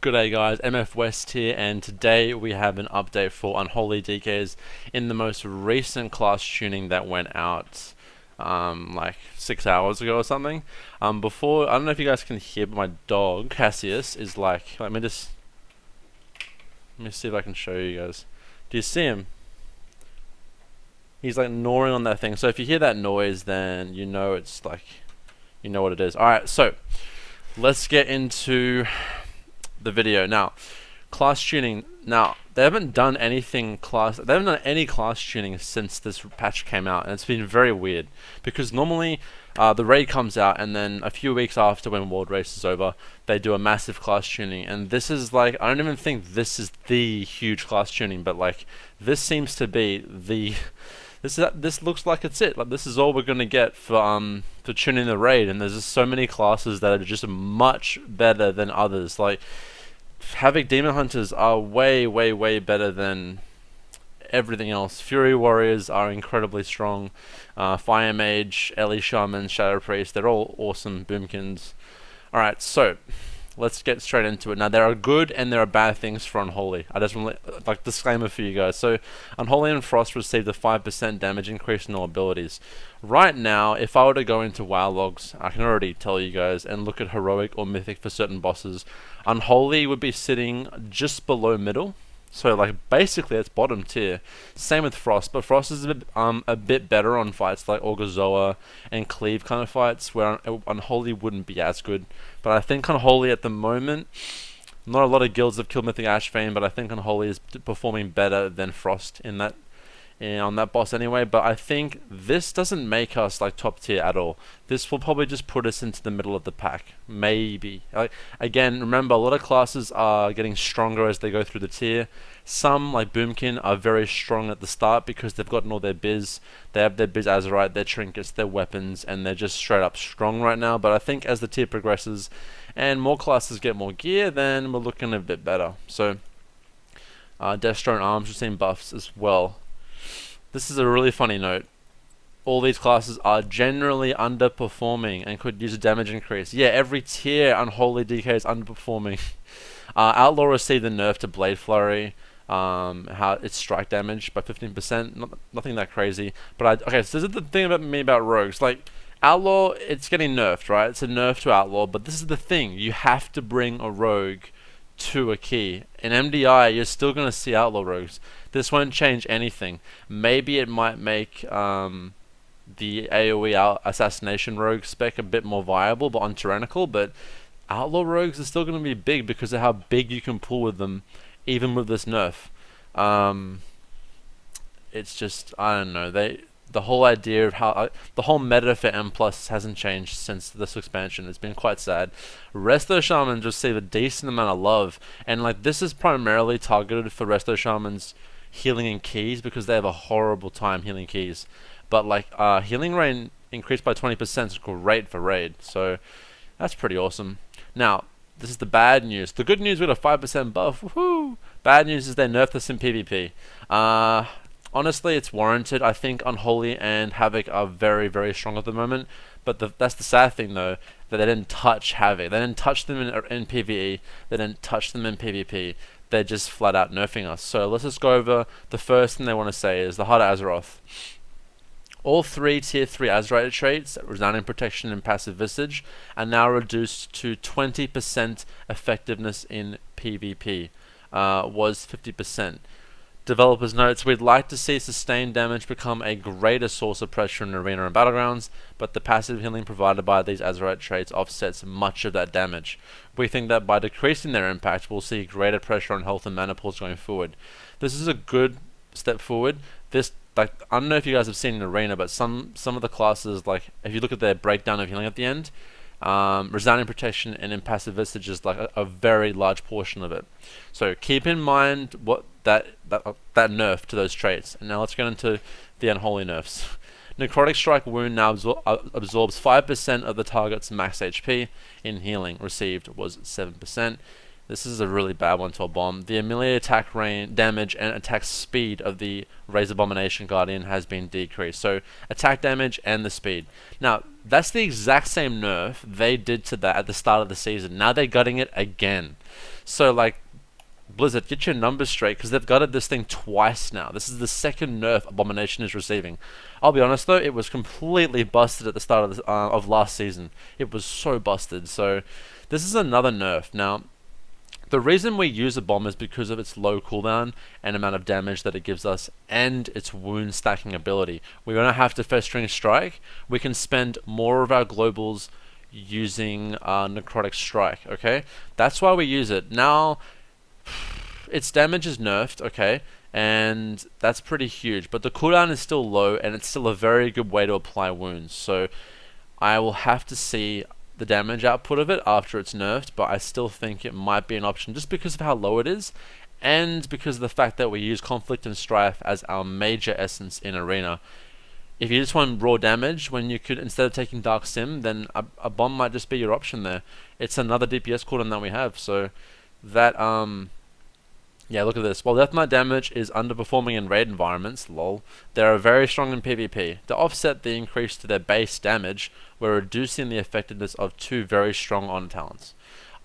Good day guys, MFWest here, and today we have an update for Unholy DKs in the most recent class tuning that went out like 6 hours ago or something. Before, I don't know if you guys can hear, but my dog, Cassius, is like, let me see if I can show you guys. Do you see him? He's like gnawing on that thing, so if you hear that noise, then you know it's like, you know what it is. Alright, so let's get into the video. Now, class tuning. Now, they haven't done any class tuning since this patch came out, and it's been very weird because normally the raid comes out and then a few weeks after, when World Race is over, they do a massive class tuning, and this is like, I don't even think this is the huge class tuning, but like this seems to be the this looks like it's it. Like, this is all we're gonna get for tuning the raid, and there's just so many classes that are just much better than others. Like, Havoc Demon Hunters are way better than everything else. Fury Warriors are incredibly strong. Fire Mage, Ellie Shaman, Shadow Priest, they're all awesome boomkins. Alright, so let's get straight into it. Now, there are good and there are bad things for Unholy. I just want to, like, disclaimer for you guys. So, Unholy and Frost received a 5% damage increase in all abilities. Right now, if I were to go into WoW logs, I can already tell you guys, and look at Heroic or Mythic for certain bosses, Unholy would be sitting just below middle. So, like, basically it's bottom tier. Same with Frost, but Frost is a bit better on fights like Orgazoa and Cleave kind of fights, where Unholy wouldn't be as good. But I think Unholy at the moment, not a lot of guilds have killed Mythic Ashvane, but I think Unholy is performing better than Frost in that, on that boss anyway. But I think this doesn't make us like top tier at all. This will probably just put us into the middle of the pack, maybe. Like, again, remember, a lot of classes are getting stronger as they go through the tier. Some, like Boomkin, are very strong at the start because they've gotten all their biz. They have their biz Azerite, their trinkets, their weapons, and they're just straight up strong right now. But I think as the tier progresses and more classes get more gear, then we're looking a bit better. So, Deathstone Arms are seeing buffs as well. This is a really funny note. All these classes are generally underperforming and could use a damage increase. Yeah, every tier Unholy DK is underperforming. Outlaw received a nerf to Blade Flurry. How its strike damage by 15%. Nothing that crazy. But okay, so this is the thing about rogues. Like, Outlaw, it's getting nerfed, right? It's a nerf to Outlaw, but this is the thing. You have to bring a rogue to a key. In MDI, you're still going to see Outlaw rogues. This won't change anything. Maybe it might make the AoE assassination rogue spec a bit more viable, but on Tyrannical. But Outlaw rogues are still going to be big because of how big you can pull with them, even with this nerf. It's just, I don't know. The whole idea of how the whole meta for M+ hasn't changed since this expansion. It's been quite sad. Resto Shamans receive a decent amount of love, and like, this is primarily targeted for Resto Shamans healing in keys because they have a horrible time healing keys. But like, healing rate increased by 20% is great for raid, so that's pretty awesome. Now, this is the bad news. The good news, we got a 5% buff. Woohoo! Bad news is they nerfed this in PvP. Honestly, it's warranted. I think Unholy and Havoc are very strong at the moment. But that's the sad thing, though, that they didn't touch Havoc. They didn't touch them in PvE. They didn't touch them in PvP. They're just flat out nerfing us. So let's just go over the first thing they want to say is the Heart of Azeroth. All three Tier 3 Azerite traits, Resounding Protection and Passive Visage, are now reduced to 20% effectiveness in PvP. Was 50%. Developers notes, we'd like to see sustained damage become a greater source of pressure in arena and battlegrounds, but the passive healing provided by these Azerite traits offsets much of that damage. We think that by decreasing their impact, we'll see greater pressure on health and mana pools going forward. This is a good step forward. This, like, I don't know if you guys have seen in arena, but some of the classes, like, if you look at their breakdown of healing at the end, Resounding Protection and Impassive Visage is like a very large portion of it. So keep in mind what that nerf to those traits. And now let's get into the Unholy nerfs. Necrotic Strike Wound now absorbs 5% of the target's max HP. In healing received was 7%. This is a really bad one to a bomb. The immediate attack range, damage, and attack speed of the Razor Abomination Guardian has been decreased. So, attack damage and the speed. Now, that's the exact same nerf they did to that at the start of the season. Now they're gutting it again. So like, Blizzard, get your numbers straight, because they've gutted this thing twice now. This is the second nerf Abomination is receiving. I'll be honest though, it was completely busted at the start of last season. It was so busted. So this is another nerf. Now, the reason we use a bomb is because of its low cooldown and amount of damage that it gives us, and its wound stacking ability. We don't have to first string strike. We can spend more of our globals using necrotic strike. Okay, that's why we use it. Now, its damage is nerfed, okay, and that's pretty huge, but the cooldown is still low, and it's still a very good way to apply wounds. So I will have to see the damage output of it after it's nerfed, but I still think it might be an option just because of how low it is, and because of the fact that we use Conflict and Strife as our major essence in Arena. If you just want raw damage, when you could, instead of taking Dark Sim, then a bomb might just be your option there. It's another DPS cooldown that we have, so that, yeah, look at this. While Death Knight damage is underperforming in raid environments, lol, they are very strong in PvP. To offset the increase to their base damage, we're reducing the effectiveness of two very strong on talents.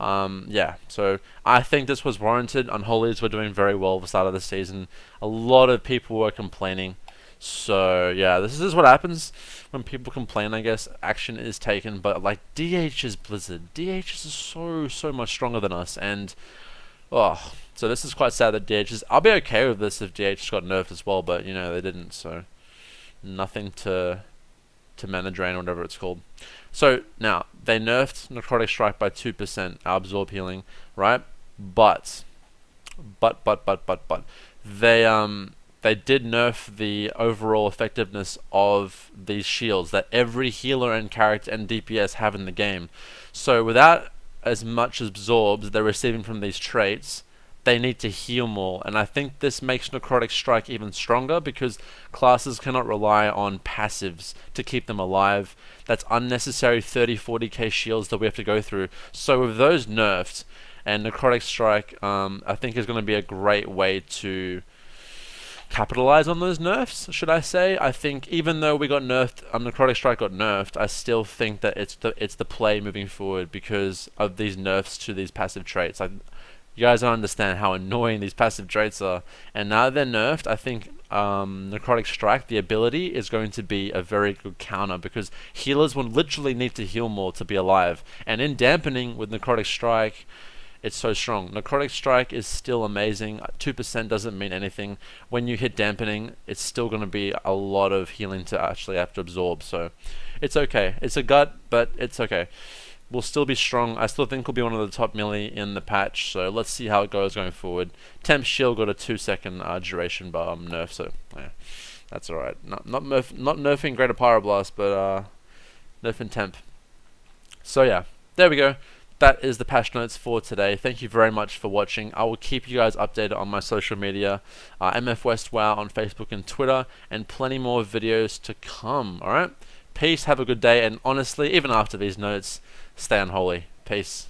Yeah, so I think this was warranted. Unholies were doing very well at the start of the season. A lot of people were complaining. So yeah, this is what happens when people complain. I guess action is taken, but like DH is Blizzard. DH is so much stronger than us, and oh, so this is quite sad that DH is. I'll be okay with this if DH got nerfed as well, but you know they didn't, so nothing to mana drain or whatever it's called. So now they nerfed Necrotic Strike by 2%, our absorb healing, right? But they did nerf the overall effectiveness of these shields that every healer and character and DPS have in the game. So without as much absorbs they're receiving from these traits, they need to heal more, and I think this makes Necrotic Strike even stronger because classes cannot rely on passives to keep them alive. That's unnecessary 30-40k shields that we have to go through. So with those nerfed, and Necrotic Strike I think is going to be a great way to capitalize on those nerfs, should I say. I think even though we got nerfed, Necrotic Strike got nerfed, I still think that it's the play moving forward because of these nerfs to these passive traits. You guys don't understand how annoying these passive traits are, and now that they're nerfed, I think Necrotic Strike, the ability, is going to be a very good counter because healers will literally need to heal more to be alive, and in dampening with Necrotic Strike, it's so strong. Necrotic Strike is still amazing. 2% doesn't mean anything. When you hit dampening, it's still going to be a lot of healing to actually have to absorb, so it's okay. It's a gut, but it's okay. We'll still be strong. I still think we'll be one of the top melee in the patch, so let's see how it goes going forward. Temp Shield got a 2-second duration nerf, so yeah, that's alright. Not nerfing Greater Pyroblast, but nerfing Temp. So yeah, there we go. That is the patch notes for today. Thank you very much for watching. I will keep you guys updated on my social media, MFWest WoW on Facebook and Twitter, and plenty more videos to come, alright? Peace, have a good day, and honestly, even after these notes, stay unholy. Peace.